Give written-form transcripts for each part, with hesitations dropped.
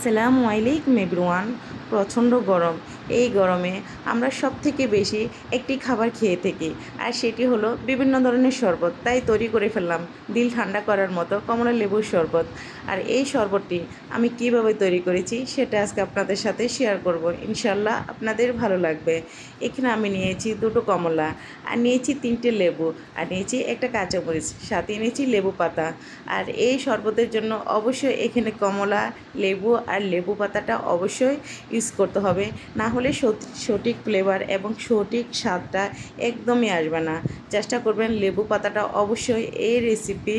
আসসালামু আলাইকুম এভরিওয়ান। প্রচণ্ড গরম। এই গরমে আমরা সবথেকে বেশি একটি খাবার খেয়ে থাকি, আর সেটি হলো বিভিন্ন ধরনের শরবত। তাই তৈরি করে ফেললাম দিল ঠান্ডা করার মতো কমলা লেবুর শরবত। আর এই শরবতটি আমি কিভাবে তৈরি করেছি সেটা আজকে আপনাদের সাথে শেয়ার করব। ইনশাল্লাহ আপনাদের ভালো লাগবে। এখানে আমি নিয়েছি দুটো কমলা, আর নিয়েছি তিনটে লেবু, আর নিয়েছি একটা কাঁচামরিচ, সাথে নিয়েছি লেবু পাতা। আর এই শরবতের জন্য অবশ্যই এখানে কমলা, লেবু আর লেবু পাতাটা অবশ্যই ইউজ করতে হবে, না হলে সঠিক ফ্লেভার এবং সঠিক স্বাদটা একদমই আসবে না। চেষ্টা করবেন লেবু পাতাটা অবশ্যই এই রেসিপি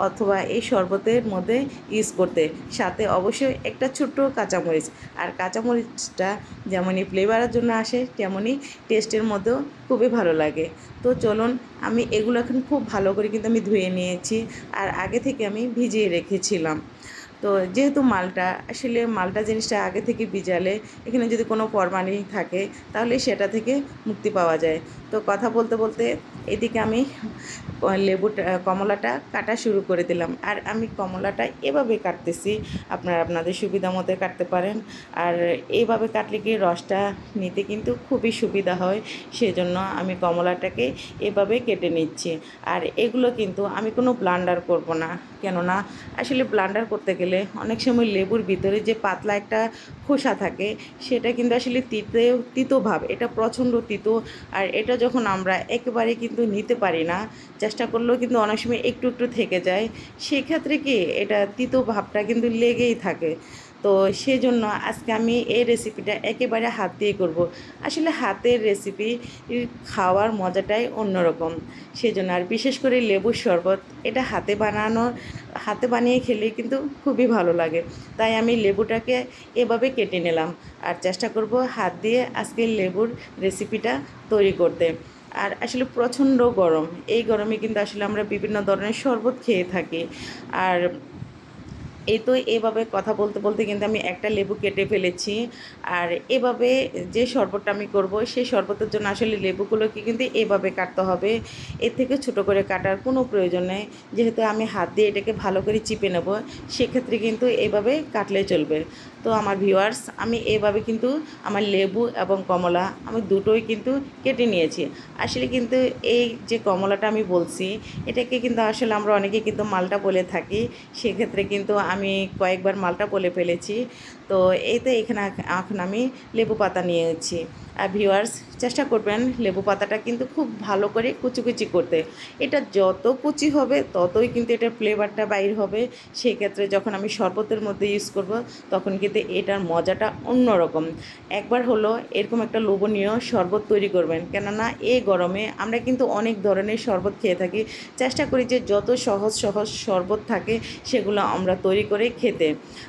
অথবা এই শরবতের মধ্যে ইউজ করতে, সাথে অবশ্যই একটা ছোট্ট কাঁচামরিচ। আর কাঁচামরিচটা যেমনই ফ্লেভারের জন্য আসে তেমনই টেস্টের মধ্যেও খুবই ভালো লাগে। তো চলুন, আমি এগুলো এখন খুব ভালো করে কিন্তু আমি ধুয়ে নিয়েছি, আর আগে থেকে আমি ভিজিয়ে রেখেছিলাম। তো যেহেতু মালটা জিনিসটা আগে থেকে ভিজালে এখানে যদি কোনো ফরমালিন থাকে তাহলে সেটা থেকে মুক্তি পাওয়া যায়। তো কথা বলতে বলতে এদিকে আমি কমলাটা কাটা শুরু করে দিলাম। আর আমি কমলাটা এভাবে কাটতেছি, আপনারা আপনাদের সুবিধা মতো কাটতে পারেন। আর এইভাবে কাটলে কি রসটা নিতে কিন্তু খুবই সুবিধা হয়, সেজন্য আমি কমলাটাকে এভাবে কেটে নিচ্ছি। আর এগুলো কিন্তু আমি কোনো ব্লান্ডার করব না, কেননা আসলে ব্লান্ডার করতে গেলে অনেক সময় লেবুর ভিতরে যে পাতলা একটা খোসা থাকে সেটা কিন্তু আসলে তিতো ভাব, এটা প্রচণ্ড তিতো। আর এটা যখন আমরা একেবারে কিন্তু নিতে পারি না, চেষ্টা করলেও কিন্তু অনেক সময় একটু একটু থেকে যায়, সেক্ষেত্রে কি এটা তিতো ভাবটা কিন্তু লেগেই থাকে। তো সেজন্য আজকে আমি এই রেসিপিটা একেবারে হাত দিয়ে করব। আসলে হাতের রেসিপি খাওয়ার মজাটাই অন্যরকম। সেজন্য আর বিশেষ করে লেবুর শরবত এটা হাতে বানিয়ে খেলে কিন্তু খুবই ভালো লাগে। তাই আমি লেবুটাকে এভাবে কেটে নিলাম, আর চেষ্টা করব হাত দিয়ে আজকে লেবুর রেসিপিটা তৈরি করতে। আর আসলে প্রচণ্ড গরম, এই গরমে কিন্তু আসলে আমরা বিভিন্ন ধরনের শরবত খেয়ে থাকি। আর এই তো এভাবে কথা বলতে বলতে কিন্তু আমি একটা লেবু কেটে ফেলেছি। আর এভাবে যে শরবতটা আমি করব সেই শরবতের জন্য আসলে লেবুগুলোকে কিন্তু এভাবে কাটতে হবে, এর থেকে ছোট করে কাটার কোনো প্রয়োজন নেই। যেহেতু আমি হাত দিয়ে এটাকে ভালো করে চিপে নেব, সেক্ষেত্রে কিন্তু এভাবে কাটলে চলবে। তো আমার ভিউয়ার্স, আমি এভাবে কিন্তু আমার লেবু এবং কমলা আমি দুটোই কিন্তু কেটে নিয়েছি। আসলে কিন্তু এই যে কমলাটা আমি বলছি এটাকে কিন্তু আসলে আমরা অনেকে কিন্তু মালটা বলে থাকি, সেক্ষেত্রে কিন্তু আমি কয়েকবার মালটা বলে ফেলেছি। তো এই তো এখানে এখন আমি লেবু পাতা নিয়েছি। আর ভিউয়ার্স, চেষ্টা করবেন লেবু পাতাটা কিন্তু খুব ভালো করে কুচি কুচি করতে। এটা যত কুচি হবে ততই কিন্তু এটার ফ্লেভারটা বাইর হবে। সেক্ষেত্রে যখন আমি শরবতের মধ্যে ইউজ করব তখন কিন্তু এটার মজাটা অন্যরকম। একবার হলো এরকম একটা লোভনীয় শরবত তৈরি করবেন, কেননা এই গরমে আমরা কিন্তু অনেক ধরনের শরবত খেয়ে থাকি। চেষ্টা করি যে যত সহজ সহজ শরবত থাকে সেগুলো আমরা তৈরি করে খেতে।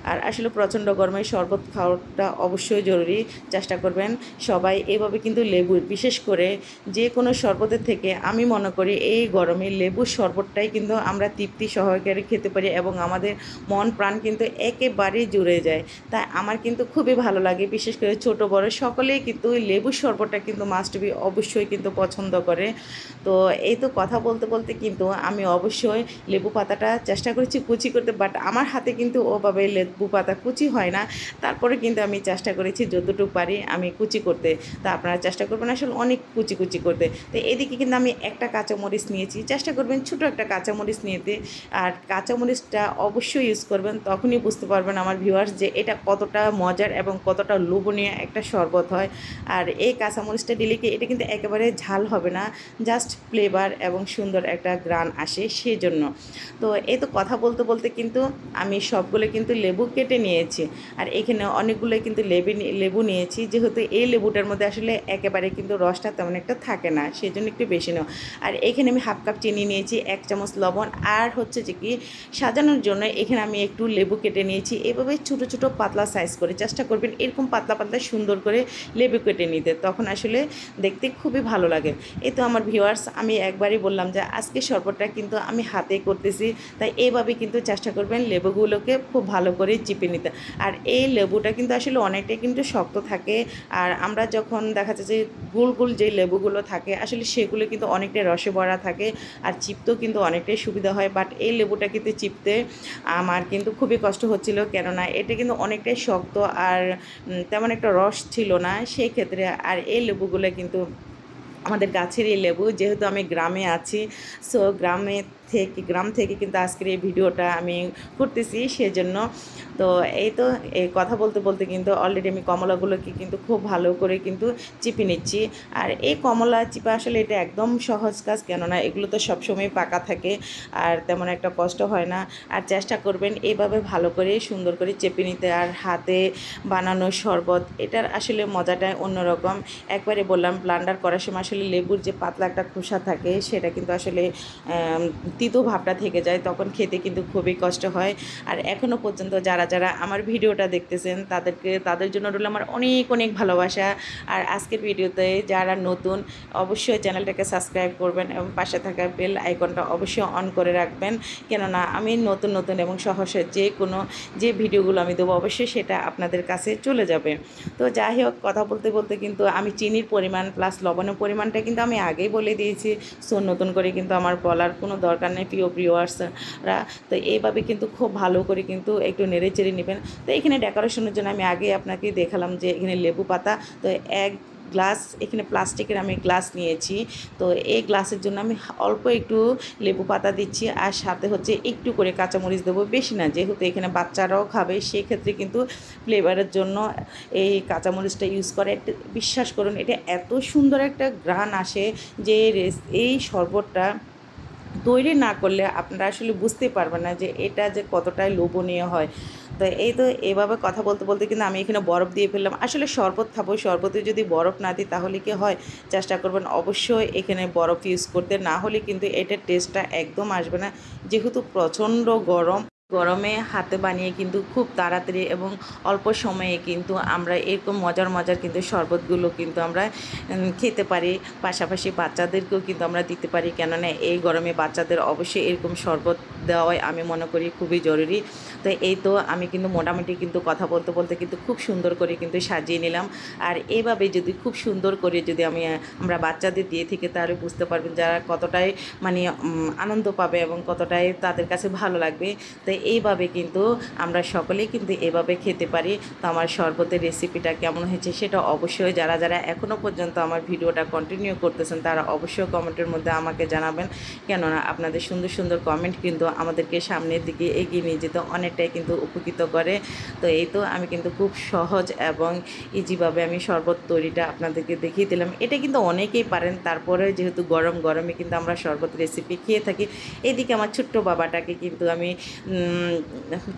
আর আসলে প্রচণ্ড গরমে শরবত খাওয়াটা অবশ্যই জরুরি। চেষ্টা করবেন সবাই এভাবে কিন্তু লেবুর, বিশেষ করে যে কোনো শরবতের থেকে আমি মনে করি এই গরমে লেবুর শরবতটাই কিন্তু আমরা তৃপ্তি সহকারে খেতে পারি এবং আমাদের মন প্রাণ কিন্তু একেবারেই জুড়ে যায়। তাই আমার কিন্তু খুবই ভালো লাগে, বিশেষ করে ছোট বড় সকলেই কিন্তু ওই লেবুর শরবতটা কিন্তু মাস্ট বি অবশ্যই কিন্তু পছন্দ করে। তো এই তো কথা বলতে বলতে কিন্তু আমি অবশ্যই লেবু পাতাটা চেষ্টা করেছি কুচি করতে, বাট আমার হাতে কিন্তু ওভাবে লেবু পাতা কুচি হয় না। তারপরে কিন্তু আমি চেষ্টা করেছি যতটুকু পারি আমি কুচি করতে। তা আপনারা চেষ্টা করবেন আসলে অনেক কুচি কুচি করতে। তো এদিকে কিন্তু আমি একটা কাঁচামরিচ নিয়েছি, চেষ্টা করবেন ছোটো একটা কাঁচামরিচ নিতে। আর কাঁচামরিচটা অবশ্যই ইউজ করবেন, তখনই বুঝতে পারবেন আমার ভিউয়ার্স যে এটা কতটা মজার এবং কতটা লোভনীয় একটা শরবত হয়। আর এই কাঁচামরিচটা দিলে কি এটা কিন্তু একেবারে ঝাল হবে না, জাস্ট ফ্লেভার এবং সুন্দর একটা গ্রান আসে সেজন্য। তো এই তো কথা বলতে বলতে কিন্তু আমি সবগুলো কিন্তু লেবু কেটে নিয়েছি। আর এখানে অনেকগুলোই কিন্তু লেবু নিয়েছি, যেহেতু এই লেবুটার মধ্যে আসলে একেবারে কিন্তু রসটা তেমন একটা থাকে না, সেই জন্য একটু বেশি নেওয়া। আর এখানে আমি হাফ কাপ চিনি নিয়েছি, 1 চামচ লবণ, আর হচ্ছে যে কি সাজানোর জন্য এখানে আমি একটু লেবু কেটে নিয়েছি। এভাবে ছোটো ছোটো পাতলা সাইজ করে চেষ্টা করবেন এরকম পাতলা পাতলা সুন্দর করে লেবু কেটে নিতে, তখন আসলে দেখতে খুবই ভালো লাগে। এই তো আমার ভিউয়ার্স, আমি একবারই বললাম যে আজকে শরবতটা কিন্তু আমি হাতে করতেছি, তাই এইভাবে কিন্তু চেষ্টা করবেন লেবুগুলোকে খুব ভালো করে চিপে নিতে। আর এই লেবুটা কিন্তু আসলে অনেকটাই কিন্তু শক্ত থাকে, আর আমরা যখন যখন দেখা যায় যে গোল গোল যে লেবুগুলো থাকে আসলে সেগুলো কিন্তু অনেকটাই রসে ভরা থাকে আর চিপতেও কিন্তু অনেকটাই সুবিধা হয়। বাট এই লেবুটা কিন্তু চিপতে আমার কিন্তু খুবই কষ্ট হচ্ছিল, কেননা এটা কিন্তু অনেকটাই শক্ত আর তেমন একটা রস ছিল না সেই ক্ষেত্রে। আর এই লেবুগুলো কিন্তু আমাদের গাছেরই লেবু, যেহেতু আমি গ্রামে আছি, সো গ্রাম থেকে কিন্তু আজকের এই ভিডিওটা আমি করতেছি সেজন্য। তো এই তো এই কথা বলতে বলতে কিন্তু অলরেডি আমি কমলাগুলোকে কিন্তু খুব ভালো করে কিন্তু চিপে নিচ্ছি। আর এই কমলা চিপা আসলে এটা একদম সহজ কাজ, কেননা এগুলো তো সবসময় পাকা থাকে আর তেমন একটা কষ্ট হয় না। আর চেষ্টা করবেন এইভাবে ভালো করে সুন্দর করে চেপে নিতে। আর হাতে বানানো শরবত এটার আসলে মজাটাই অন্যরকম। একবারে বললাম ব্লান্ডার করার সময় আসলে লেবুর যে পাতলা একটা খোসা থাকে সেটা কিন্তু আসলে তিতো ভাবটা থেকে যায়, তখন খেতে কিন্তু খুবই কষ্ট হয়। আর এখনও পর্যন্ত যারা যারা আমার ভিডিওটা দেখতেছেন তাদের জন্য রইল আমার অনেক অনেক ভালোবাসা। আর আজকের ভিডিওতে যারা নতুন অবশ্যই চ্যানেলটাকে সাবস্ক্রাইব করবেন এবং পাশে থাকা বেল আইকনটা অবশ্যই অন করে রাখবেন, কেননা আমি নতুন নতুন এবং সহসে যে ভিডিওগুলো আমি দেবো অবশ্যই সেটা আপনাদের কাছে চলে যাবে। তো যাই হোক, কথা বলতে বলতে কিন্তু আমি চিনির পরিমাণ প্লাস লবণের পরিমাণটা কিন্তু আমি আগেই বলে দিয়েছি, সো নতুন করে কিন্তু আমার বলার কোনো দরকার নেই প্রিয় ভিউয়ার্সরা। তো এইভাবে কিন্তু খুব ভালো করে কিন্তু একটু নেড়ে চেড়ে নেবেন। তো এখানে ডেকোরেশনের জন্য আমি আগেই আপনাকে দেখালাম যে এখানে লেবু পাতা, তো এক গ্লাস এখানে প্লাস্টিকের আমি গ্লাস নিয়েছি। তো এই গ্লাসের জন্য আমি অল্প একটু লেবু পাতা দিচ্ছি, আর সাথে হচ্ছে একটু করে কাঁচামরিচ দেবো, বেশি না, যেহেতু এখানে বাচ্চারাও খাবে সেক্ষেত্রে কিন্তু ফ্লেভারের জন্য এই কাঁচামরিচটা ইউজ করে। বিশ্বাস করুন এটা এত সুন্দর একটা ঘ্রাণ আসে যে এই শরবতটা তৈরি না করলে আপনারা আসলে বুঝতে পারবেন না যে এটা যে কতটাই লোভনীয় হয়। তো এই তো এভাবে কথা বলতে বলতে কিন্তু আমি এখানে বরফ দিয়ে ফেললাম। আসলে শরবত খাবো, শরবতে যদি বরফ না দিই তাহলে কি হয়, চেষ্টা করবেন অবশ্যই এখানে বরফ ইউজ করতে, না হলে কিন্তু এটার টেস্টটা একদম আসবে না। যেহেতু প্রচণ্ড গরমে হাতে বানিয়ে কিন্তু খুব তাড়াতাড়ি এবং অল্প সময়ে কিন্তু আমরা এরকম মজার মজার কিন্তু শরবতগুলো কিন্তু আমরা খেতে পারি। পাশাপাশি বাচ্চাদেরকেও কিন্তু আমরা দিতে পারি, কেননা এই গরমে বাচ্চাদের অবশ্যই এরকম শরবত দেওয়াই আমি মনে করি খুবই জরুরি। তো এই তো আমি কিন্তু মোটামুটি কিন্তু কথা বলতে বলতে কিন্তু খুব সুন্দর করে কিন্তু সাজিয়ে নিলাম। আর এইভাবে যদি খুব সুন্দর করে যদি আমরা বাচ্চাদের দিয়ে থেকে, তাহলে বুঝতে পারবেন যারা কতটাই মানে আনন্দ পাবে এবং কতটাই তাদের কাছে ভালো লাগবে। তো এইভাবে কিন্তু আমরা সকলেই কিন্তু এভাবে খেতে পারি। তো আমার শরবতের রেসিপিটা কেমন হয়েছে সেটা অবশ্যই যারা যারা এখনও পর্যন্ত আমার ভিডিওটা কন্টিনিউ করতেছেন তারা অবশ্যই কমেন্টের মধ্যে আমাকে জানাবেন, কেননা আপনাদের সুন্দর সুন্দর কমেন্ট কিন্তু আমাদেরকে সামনের দিকে এগিয়ে নিয়ে যেতে অনেকটাই কিন্তু উপকৃত করে। তো এই তো আমি কিন্তু খুব সহজ এবং ইজিভাবে আমি শরবত তৈরিটা আপনাদেরকে দেখিয়ে দিলাম। এটা কিন্তু অনেকেই পারেন, তারপরে যেহেতু গরমে কিন্তু আমরা শরবত রেসিপি খেয়ে থাকি। এদিকে আমার ছোট্ট বাবাটাকে কিন্তু আমি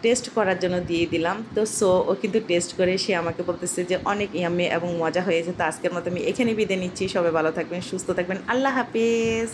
টেস্ট করার জন্য দিয়ে দিলাম। তো ও কিন্তু টেস্ট করে সে আমাকে বলতেছে যে অনেক ইয়াম্মি এবং মজা হয়েছে। তো আজকের মতো আমি এখানে বিদায় নিচ্ছি। সবাই ভালো থাকবেন, সুস্থ থাকবেন, আল্লাহ হাফেজ।